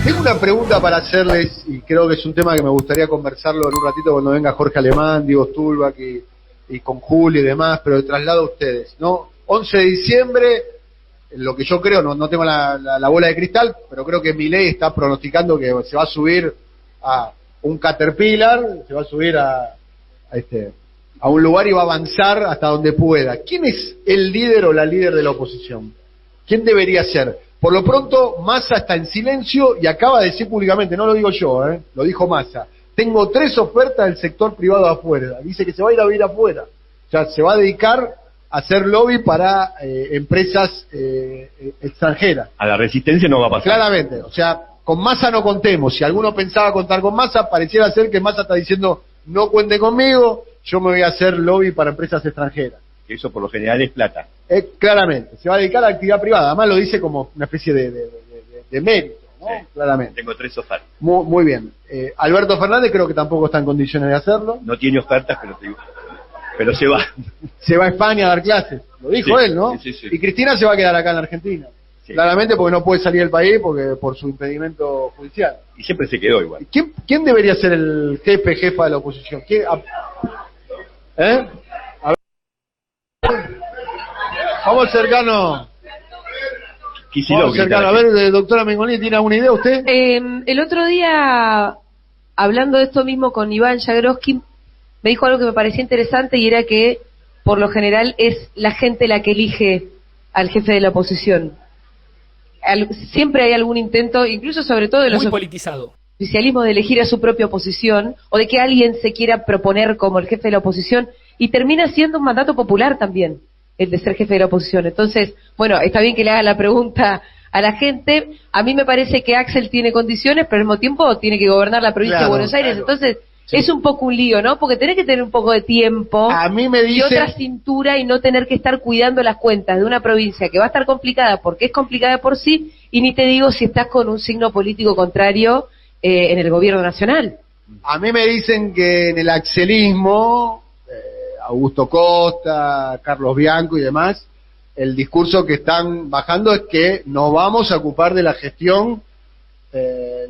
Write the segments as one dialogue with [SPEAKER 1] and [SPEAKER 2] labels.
[SPEAKER 1] Tengo una pregunta para hacerles, y creo que es un tema que me gustaría conversarlo en un ratito cuando venga Jorge Alemán, Diego Stulbach y con Julio y demás, pero traslado a ustedes, ¿no? 11 de diciembre, lo que yo creo, no tengo la bola de cristal, pero creo que Milei está pronosticando que se va a subir a un Caterpillar, se va a subir a un lugar y va a avanzar hasta donde pueda. ¿Quién es el líder o la líder de la oposición? ¿Quién debería ser? Por lo pronto, Massa está en silencio y acaba de decir públicamente, no lo digo yo, lo dijo Massa, tengo 3 ofertas del sector privado afuera. Dice que se va a ir a vivir afuera. O sea, se va a dedicar a hacer lobby para empresas extranjeras.
[SPEAKER 2] A la resistencia no va a pasar.
[SPEAKER 1] Claramente, o sea, con Massa no contemos. Si alguno pensaba contar con Massa, pareciera ser que Massa está diciendo, no cuente conmigo, yo me voy a hacer lobby para empresas extranjeras.
[SPEAKER 2] Eso por lo general es plata.
[SPEAKER 1] Claramente, se va a dedicar a la actividad privada. Además lo dice como una especie de mérito, ¿no?
[SPEAKER 2] Sí.
[SPEAKER 1] Claramente.
[SPEAKER 2] Tengo 3 ofertas.
[SPEAKER 1] Muy bien. Alberto Fernández creo que tampoco está en condiciones de hacerlo.
[SPEAKER 2] No tiene ofertas, pero se va.
[SPEAKER 1] Se va a España a dar clases. Lo dijo él, ¿no?
[SPEAKER 2] Sí.
[SPEAKER 1] Y Cristina se va a quedar acá en Argentina. Sí. Claramente porque no puede salir del país por su impedimento judicial.
[SPEAKER 2] Y siempre se quedó igual.
[SPEAKER 1] ¿Quién debería ser el jefa de la oposición? Vamos cercano. A ver, doctora Mengolini, ¿tiene alguna idea usted?
[SPEAKER 3] El otro día, hablando de esto mismo con Iván Jagroski, me dijo algo que me parecía interesante y era que, por lo general, es la gente la que elige al jefe de la oposición. Siempre hay algún intento, incluso sobre todo de los oficialismos, de elegir a su propia oposición, o de que alguien se quiera proponer como el jefe de la oposición, y termina siendo un mandato popular también, el de ser jefe de la oposición. Entonces, bueno, está bien que le haga la pregunta a la gente. A mí me parece que Axel tiene condiciones, pero al mismo tiempo tiene que gobernar la provincia de Buenos Aires. Entonces, sí, es un poco un lío, ¿no? Porque tenés que tener un poco de tiempo y otra cintura y no tener que estar cuidando las cuentas de una provincia que va a estar complicada porque es complicada por sí, y ni te digo si estás con un signo político contrario en el gobierno nacional.
[SPEAKER 1] A mí me dicen que en el axelismo, Augusto Costa, Carlos Bianco y demás, el discurso que están bajando es que nos vamos a ocupar de la gestión,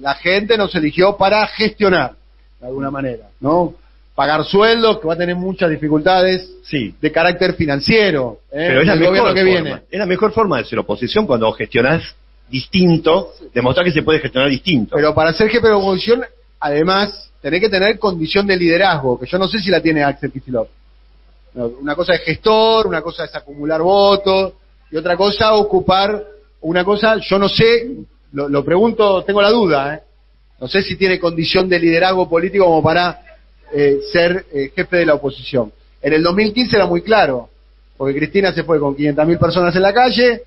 [SPEAKER 1] la gente nos eligió para gestionar, de alguna manera, ¿no? Pagar sueldos, que va a tener muchas dificultades, sí, de carácter financiero,
[SPEAKER 2] pero es la mejor forma, que viene. Es la mejor forma de ser oposición cuando gestionás distinto, demostrar que se puede gestionar distinto.
[SPEAKER 1] Pero para ser jefe de oposición, además, tenés que tener condición de liderazgo, que yo no sé si la tiene Axel Kicillof. Una cosa es gestor, una cosa es acumular votos, y otra cosa ocupar una cosa, yo no sé, lo pregunto, tengo la duda, no sé si tiene condición de liderazgo político como para ser jefe de la oposición. En el 2015 era muy claro, porque Cristina se fue con 500.000 personas en la calle,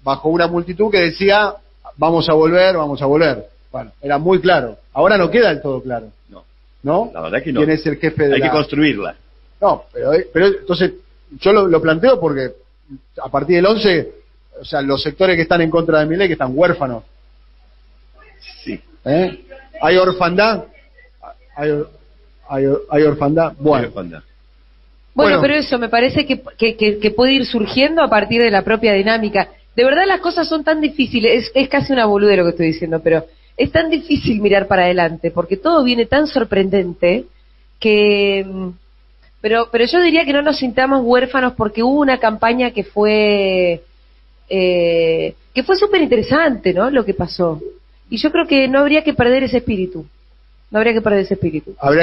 [SPEAKER 1] bajo una multitud que decía, vamos a volver. Bueno, era muy claro. Ahora no queda del todo claro. ¿No?
[SPEAKER 2] La verdad que no.
[SPEAKER 1] ¿Quién es el jefe de
[SPEAKER 2] Hay que construirla.
[SPEAKER 1] No, pero entonces yo lo planteo porque a partir del 11, o sea, los sectores que están en contra de Milei, que están huérfanos.
[SPEAKER 2] Sí.
[SPEAKER 1] ¿Hay orfandad? ¿Hay orfandad? Bueno.
[SPEAKER 2] Hay orfandad.
[SPEAKER 3] Bueno, pero eso me parece que puede ir surgiendo a partir de la propia dinámica. De verdad las cosas son tan difíciles, es casi una boludez lo que estoy diciendo, pero es tan difícil mirar para adelante, porque todo viene tan sorprendente que... Pero yo diría que no nos sintamos huérfanos porque hubo una campaña que fue súper interesante, ¿no? Lo que pasó. Y yo creo que no habría que perder ese espíritu. Habría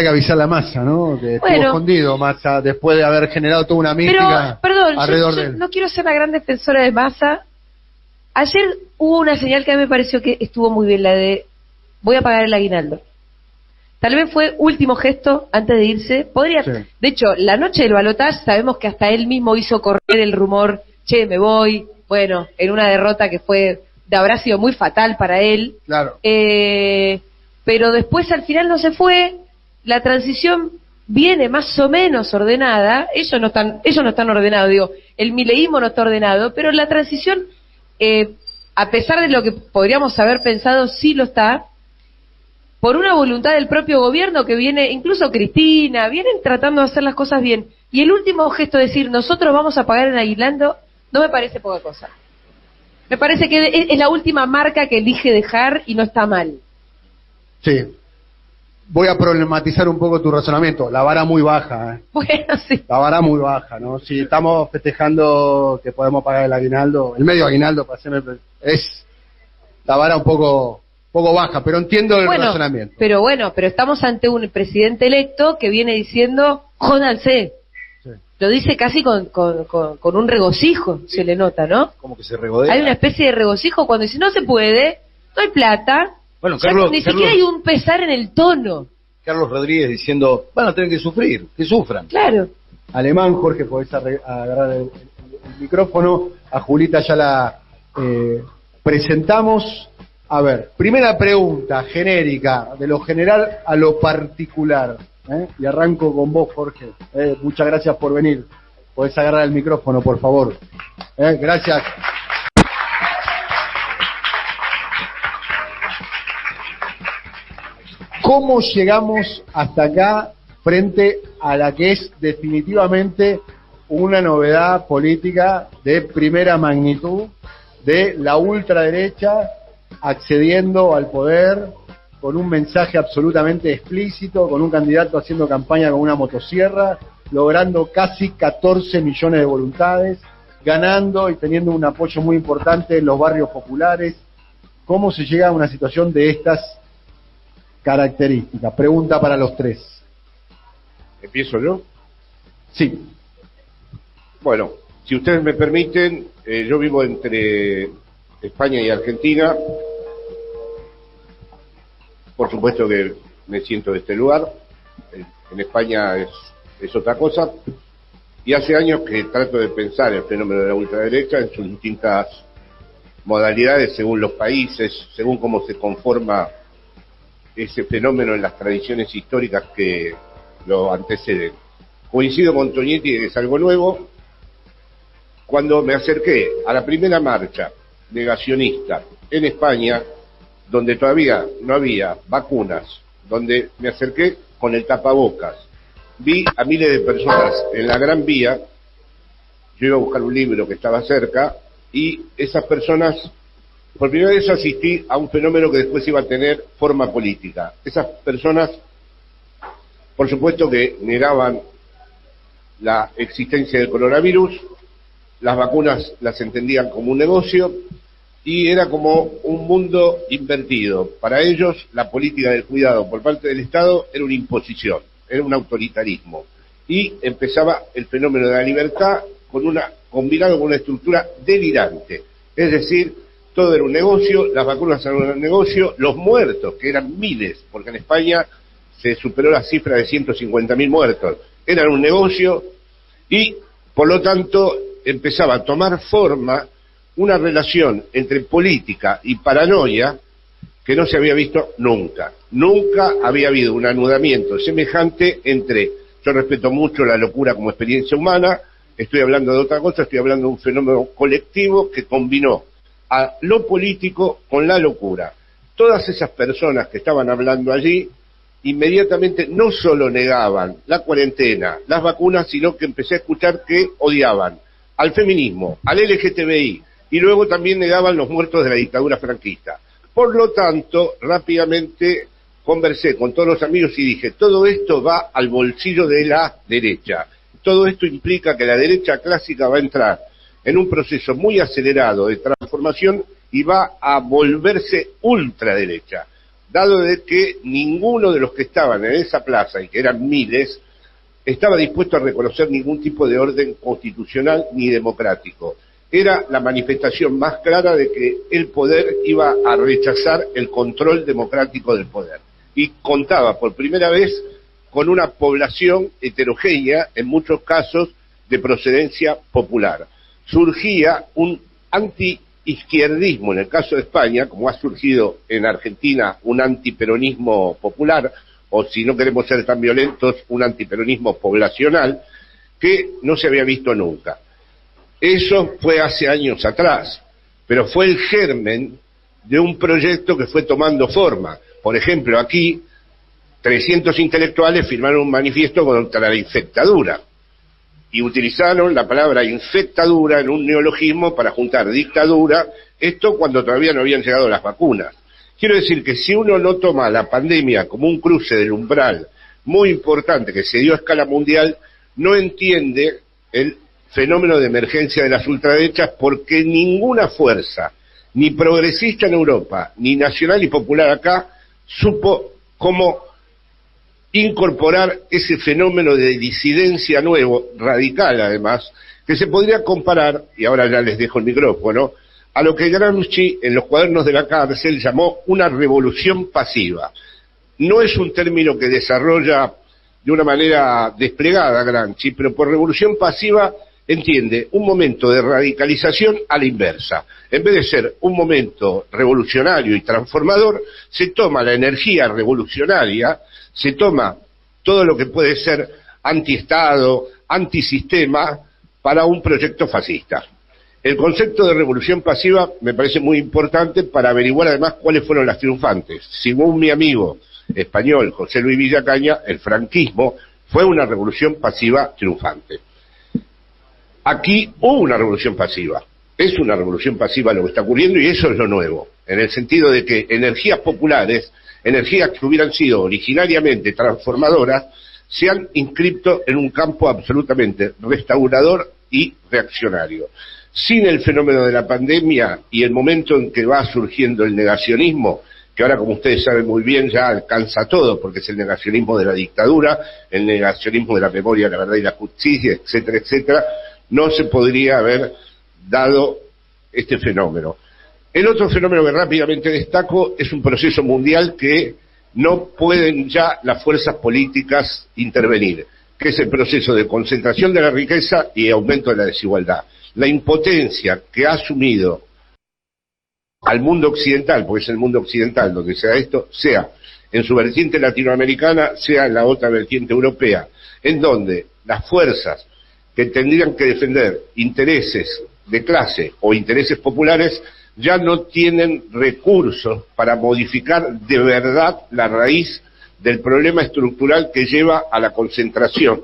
[SPEAKER 3] que avisar a Massa, ¿no? Que estuvo escondido Massa después de haber generado toda una mística alrededor de él. No quiero ser la gran defensora de Massa. Ayer hubo una señal que a mí me pareció que estuvo muy bien, la de voy a pagar el aguinaldo. Tal vez fue último gesto antes de irse. Sí. De hecho, la noche del balotaje sabemos que hasta él mismo hizo correr el rumor, che, me voy. Bueno, en una derrota que habrá sido muy fatal para él. Claro. Pero después al final no se fue. La transición viene más o menos ordenada. Ellos no están ordenados, digo. El mileísmo no está ordenado, pero la transición, a pesar de lo que podríamos haber pensado, sí lo está. Por una voluntad del propio gobierno que viene, incluso Cristina, vienen tratando de hacer las cosas bien. Y el último gesto de decir, nosotros vamos a pagar en aguinaldo, no me parece poca cosa. Me parece que es la última marca que elige dejar y no está mal.
[SPEAKER 1] Sí. Voy a problematizar un poco tu razonamiento. La vara muy baja.
[SPEAKER 3] Bueno, sí.
[SPEAKER 1] La vara muy baja, ¿no? Si estamos festejando que podemos pagar el aguinaldo, el medio aguinaldo, para hacerme, es la vara un poco baja, pero entiendo el razonamiento.
[SPEAKER 3] Pero estamos ante un presidente electo que viene diciendo, jódanse. Sí. Lo dice casi con un regocijo, sí. Se le nota, ¿no?
[SPEAKER 2] Como que se regodea.
[SPEAKER 3] Hay una especie de regocijo cuando dice, no se puede, no hay plata. Bueno, ni siquiera hay un pesar en el tono.
[SPEAKER 2] Carlos Rodríguez diciendo, van a tener que sufrir, que sufran.
[SPEAKER 3] Claro.
[SPEAKER 1] Alemán, Jorge, podés agarrar el micrófono. A Julita ya la presentamos. A ver, primera pregunta genérica, de lo general a lo particular. Y arranco con vos, Jorge. Muchas gracias por venir. Podés agarrar el micrófono, por favor. Gracias. ¿Cómo llegamos hasta acá frente a la que es definitivamente una novedad política de primera magnitud de la ultraderecha accediendo al poder con un mensaje absolutamente explícito, con un candidato haciendo campaña con una motosierra, logrando casi 14 millones de voluntades, ganando y teniendo un apoyo muy importante en los barrios populares? ¿Cómo se llega a una situación de estas características? Pregunta para los tres.
[SPEAKER 4] ¿Empiezo yo?
[SPEAKER 1] Sí.
[SPEAKER 4] Bueno, si ustedes me permiten, yo vivo entre España y Argentina. Por supuesto que me siento de este lugar. En España es otra cosa. Y hace años que trato de pensar el fenómeno de la ultraderecha en sus distintas modalidades, según los países, según cómo se conforma ese fenómeno en las tradiciones históricas que lo anteceden. Coincido con Tonietti que es algo nuevo. Cuando me acerqué a la primera marcha negacionista en España, donde todavía no había vacunas, donde me acerqué con el tapabocas, vi a miles de personas en la Gran Vía. Yo iba a buscar un libro que estaba cerca, y esas personas, por primera vez asistí a un fenómeno que después iba a tener forma política. Esas personas, por supuesto que negaban la existencia del coronavirus, las vacunas las entendían como un negocio, y era como un mundo invertido. Para ellos, la política del cuidado por parte del Estado era una imposición, era un autoritarismo. Y empezaba el fenómeno de la libertad combinado con una estructura delirante. Es decir, todo era un negocio, las vacunas eran un negocio, los muertos, que eran miles, porque en España se superó la cifra de 150.000 muertos, eran un negocio, y por lo tanto empezaba a tomar forma una relación entre política y paranoia que no se había visto nunca. Nunca había habido un anudamiento semejante entre, yo respeto mucho la locura como experiencia humana, estoy hablando de otra cosa, estoy hablando de un fenómeno colectivo que combinó a lo político con la locura. Todas esas personas que estaban hablando allí, inmediatamente no solo negaban la cuarentena, las vacunas, sino que empecé a escuchar que odiaban al feminismo, al LGTBI, y luego también negaban los muertos de la dictadura franquista. Por lo tanto, rápidamente conversé con todos los amigos y dije, todo esto va al bolsillo de la derecha. Todo esto implica que la derecha clásica va a entrar en un proceso muy acelerado de transformación y va a volverse ultraderecha, dado de que ninguno de los que estaban en esa plaza, y que eran miles, estaba dispuesto a reconocer ningún tipo de orden constitucional ni democrático. Era la manifestación más clara de que el poder iba a rechazar el control democrático del poder. Y contaba por primera vez con una población heterogénea, en muchos casos de procedencia popular. Surgía un anti-izquierdismo, en el caso de España, como ha surgido en Argentina un antiperonismo popular, o si no queremos ser tan violentos, un antiperonismo poblacional, que no se había visto nunca. Eso fue hace años atrás, pero fue el germen de un proyecto que fue tomando forma. Por ejemplo, aquí 300 intelectuales firmaron un manifiesto contra la infectadura y utilizaron la palabra infectadura en un neologismo para juntar dictadura, esto cuando todavía no habían llegado las vacunas. Quiero decir que si uno no toma la pandemia como un cruce del umbral muy importante que se dio a escala mundial, no entiende el fenómeno de emergencia de las ultraderechas, porque ninguna fuerza, ni progresista en Europa, ni nacional y popular acá, supo cómo incorporar ese fenómeno de disidencia nuevo, radical además, que se podría comparar, y ahora ya les dejo el micrófono, a lo que Gramsci en los cuadernos de la cárcel llamó una revolución pasiva. No es un término que desarrolla de una manera desplegada Gramsci, pero por revolución pasiva entiende un momento de radicalización a la inversa. En vez de ser un momento revolucionario y transformador, se toma la energía revolucionaria, se toma todo lo que puede ser antiestado, antisistema, para un proyecto fascista. El concepto de revolución pasiva me parece muy importante para averiguar además cuáles fueron las triunfantes. Según mi amigo español José Luis Villacaña, el franquismo fue una revolución pasiva triunfante. Aquí hubo una revolución pasiva, es una revolución pasiva lo que está ocurriendo, y eso es lo nuevo, en el sentido de que energías populares, energías que hubieran sido originariamente transformadoras, se han inscrito en un campo absolutamente restaurador y reaccionario. Sin el fenómeno de la pandemia y el momento en que va surgiendo el negacionismo, que ahora, como ustedes saben muy bien, ya alcanza todo, porque es el negacionismo de la dictadura, el negacionismo de la memoria, la verdad y la justicia, etcétera, etcétera, no se podría haber dado este fenómeno. El otro fenómeno que rápidamente destaco es un proceso mundial que no pueden ya las fuerzas políticas intervenir, que es el proceso de concentración de la riqueza y aumento de la desigualdad. La impotencia que ha asumido al mundo occidental, porque es el mundo occidental donde se da esto, sea en su vertiente latinoamericana, sea en la otra vertiente europea, en donde las fuerzas que tendrían que defender intereses de clase o intereses populares ya no tienen recursos para modificar de verdad la raíz del problema estructural que lleva a la concentración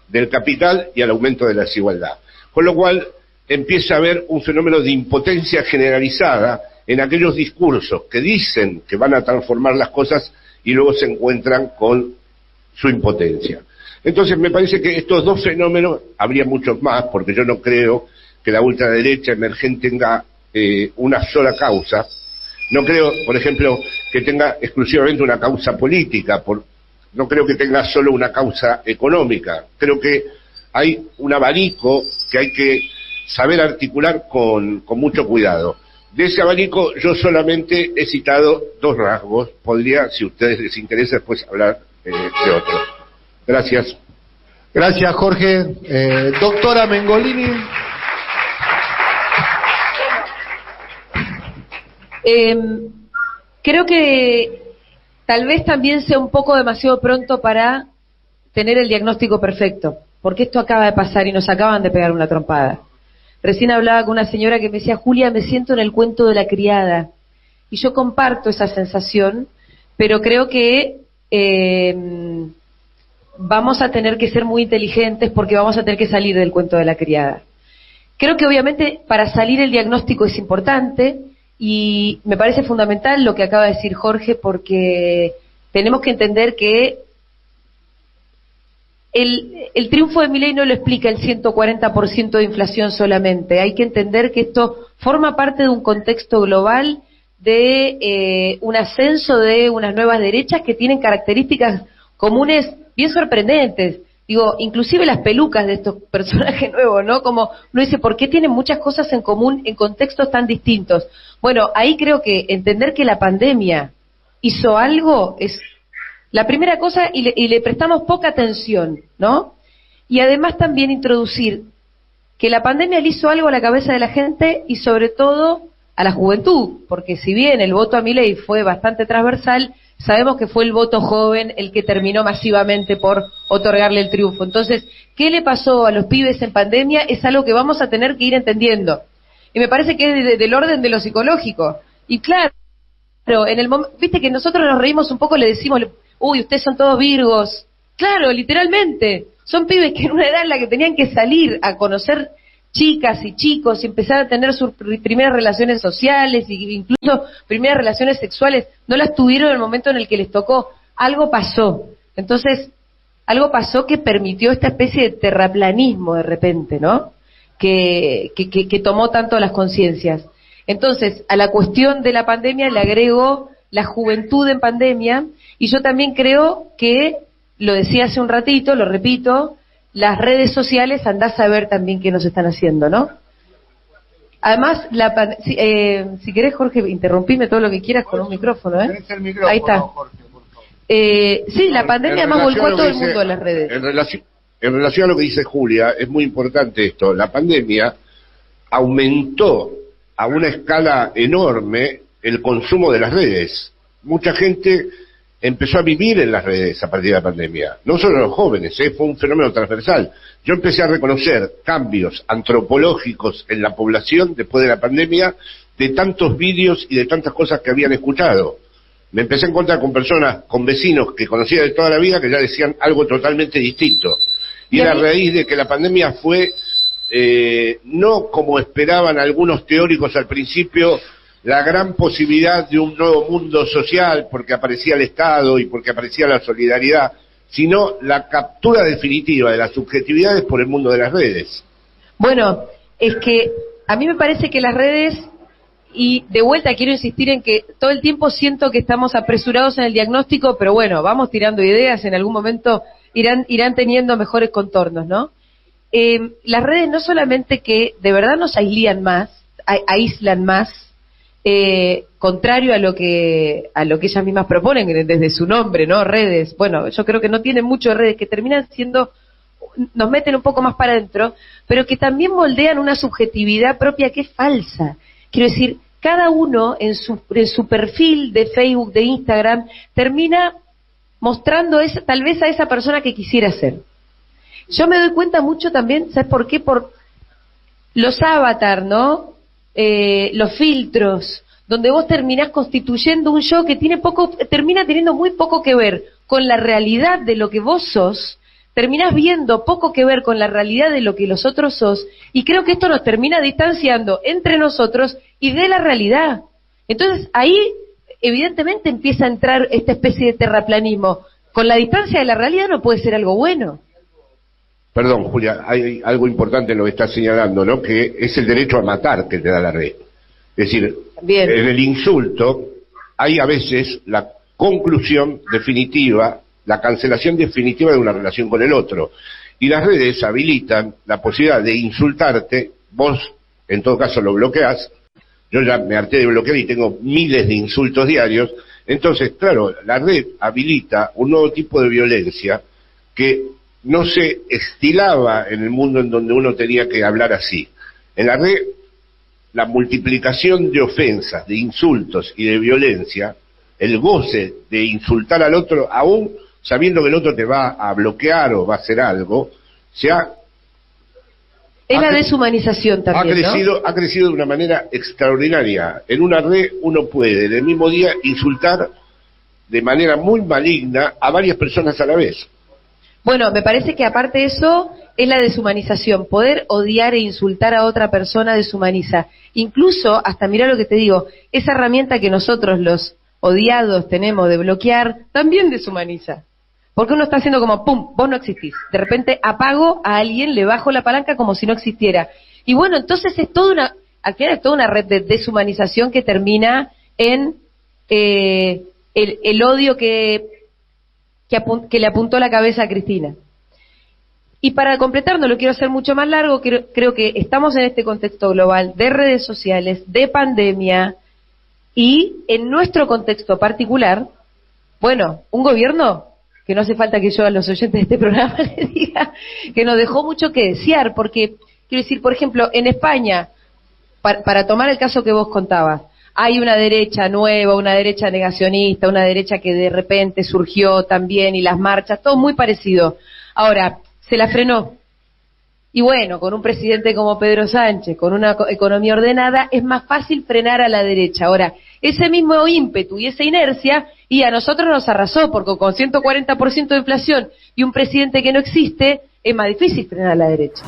[SPEAKER 4] del capital y al aumento de la desigualdad. Con lo cual empieza a haber un fenómeno de impotencia generalizada en aquellos discursos que dicen que van a transformar las cosas y luego se encuentran con su impotencia. Entonces me parece que estos dos fenómenos, habría muchos más, porque yo no creo que la ultraderecha emergente tenga una sola causa. No creo, por ejemplo, que tenga exclusivamente una causa política, no creo que tenga solo una causa económica. Creo que hay un abanico que hay que saber articular con mucho cuidado. De ese abanico yo solamente he citado dos rasgos. Podría, si a ustedes les interesa, después hablar de otros. Gracias.
[SPEAKER 1] Gracias, Jorge. Doctora Mengolini.
[SPEAKER 3] Creo que tal vez también sea un poco demasiado pronto para tener el diagnóstico perfecto, porque esto acaba de pasar y nos acaban de pegar una trompada. Recién hablaba con una señora que me decía: Julia, me siento en el cuento de la criada, y yo comparto esa sensación, pero creo que vamos a tener que ser muy inteligentes, porque vamos a tener que salir del cuento de la criada. Creo que obviamente para salir el diagnóstico es importante, y me parece fundamental lo que acaba de decir Jorge, porque tenemos que entender que el triunfo de Milei no lo explica el 140% de inflación solamente. Hay que entender que esto forma parte de un contexto global de un ascenso de unas nuevas derechas que tienen características comunes bien sorprendentes. Digo, inclusive las pelucas de estos personajes nuevos, ¿no? Como uno dice, ¿por qué tienen muchas cosas en común en contextos tan distintos? Bueno, ahí creo que entender que la pandemia hizo algo es la primera cosa, y le prestamos poca atención, ¿no? Y además también introducir que la pandemia le hizo algo a la cabeza de la gente y sobre todo a la juventud, porque si bien el voto a Milei fue bastante transversal, sabemos que fue el voto joven el que terminó masivamente por otorgarle el triunfo. Entonces, ¿qué le pasó a los pibes en pandemia? Es algo que vamos a tener que ir entendiendo. Y me parece que es del orden de lo psicológico. Y claro, en el viste que nosotros nos reímos un poco, le decimos: uy, ustedes son todos virgos. Claro, literalmente. Son pibes que en una edad en la que tenían que salir a conocer chicas y chicos y empezaron a tener sus primeras relaciones sociales e incluso primeras relaciones sexuales, no las tuvieron en el momento en el que les tocó. Algo pasó. Entonces, algo pasó que permitió esta especie de terraplanismo de repente, ¿no? Que tomó tanto las conciencias. Entonces, a la cuestión de la pandemia le agrego la juventud en pandemia, y yo también creo que, lo decía hace un ratito, lo repito, las redes sociales, andás a ver también qué nos están haciendo, ¿no? Además, si querés, Jorge, interrumpime todo lo que quieras con un micrófono, ¿eh?
[SPEAKER 1] Tenés el micrófono,
[SPEAKER 3] ahí está.
[SPEAKER 1] Jorge, por favor.
[SPEAKER 3] Sí, la pandemia más volcó a todo el mundo a las redes.
[SPEAKER 4] En relación a lo que dice Julia, es muy importante esto. La pandemia aumentó a una escala enorme el consumo de las redes. Mucha gente empezó a vivir en las redes a partir de la pandemia. No solo los jóvenes, fue un fenómeno transversal. Yo empecé a reconocer cambios antropológicos en la población después de la pandemia, de tantos vídeos y de tantas cosas que habían escuchado. Me empecé a encontrar con personas, con vecinos que conocía de toda la vida, que ya decían algo totalmente distinto. Y era a raíz de que la pandemia fue, no como esperaban algunos teóricos al principio, la gran posibilidad de un nuevo mundo social, porque aparecía el Estado y porque aparecía la solidaridad, sino la captura definitiva de las subjetividades por el mundo de las redes.
[SPEAKER 3] Bueno, es que a mí me parece que las redes, y de vuelta quiero insistir en que todo el tiempo siento que estamos apresurados en el diagnóstico, pero bueno, vamos tirando ideas, en algún momento irán teniendo mejores contornos, ¿no? Las redes no solamente que de verdad nos aíslan más, contrario a lo que ellas mismas proponen desde su nombre, ¿no? Redes. Bueno, yo creo que no tienen mucho redes, que terminan siendo, nos meten un poco más para adentro, pero que también moldean una subjetividad propia que es falsa. Quiero decir, cada uno en su perfil de Facebook, de Instagram, termina mostrando tal vez a esa persona que quisiera ser. Yo me doy cuenta mucho también, ¿sabes por qué? Por los avatars, ¿no? Los filtros, donde vos terminás constituyendo un yo que termina teniendo muy poco que ver con la realidad de lo que vos sos, terminás viendo poco que ver con la realidad de lo que los otros sos, y creo que esto nos termina distanciando entre nosotros y de la realidad. Entonces ahí evidentemente empieza a entrar esta especie de terraplanismo. Con la distancia de la realidad no puede ser algo bueno.
[SPEAKER 4] Perdón, Julia, hay algo importante en lo que estás señalando, ¿no? Que es el derecho a matar que te da la red. Es decir,
[SPEAKER 3] bien,
[SPEAKER 4] en el insulto hay a veces la conclusión definitiva, la cancelación definitiva de una relación con el otro. Y las redes habilitan la posibilidad de insultarte, vos en todo caso lo bloqueás, yo ya me harté de bloquear y tengo miles de insultos diarios. Entonces, claro, la red habilita un nuevo tipo de violencia que no se estilaba en el mundo en donde uno tenía que hablar así. En la red, la multiplicación de ofensas, de insultos y de violencia, el goce de insultar al otro, aún sabiendo que el otro te va a bloquear o va a hacer algo,
[SPEAKER 3] es la deshumanización también,
[SPEAKER 4] ha crecido de una manera extraordinaria. En una red uno puede, en el mismo día, insultar de manera muy maligna a varias personas a la vez.
[SPEAKER 3] Bueno, me parece que aparte de eso es la deshumanización. Poder odiar e insultar a otra persona deshumaniza. Incluso, hasta mirá lo que te digo, esa herramienta que nosotros los odiados tenemos de bloquear, también deshumaniza. Porque uno está haciendo como, pum, vos no existís. De repente apago a alguien, le bajo la palanca como si no existiera. Y bueno, entonces es toda una red de deshumanización que termina en el odio que le apuntó la cabeza a Cristina. Y para completar, no lo quiero hacer mucho más largo, creo que estamos en este contexto global de redes sociales, de pandemia, y en nuestro contexto particular, bueno, un gobierno que no hace falta que yo a los oyentes de este programa les diga que nos dejó mucho que desear, porque, quiero decir, por ejemplo, en España, para tomar el caso que vos contabas, hay una derecha nueva, una derecha negacionista, una derecha que de repente surgió también, y las marchas, todo muy parecido. Ahora, se la frenó. Y bueno, con un presidente como Pedro Sánchez, con una economía ordenada, es más fácil frenar a la derecha. Ahora, ese mismo ímpetu y esa inercia, y a nosotros nos arrasó, porque con 140% de inflación y un presidente que no existe, es más difícil frenar a la derecha.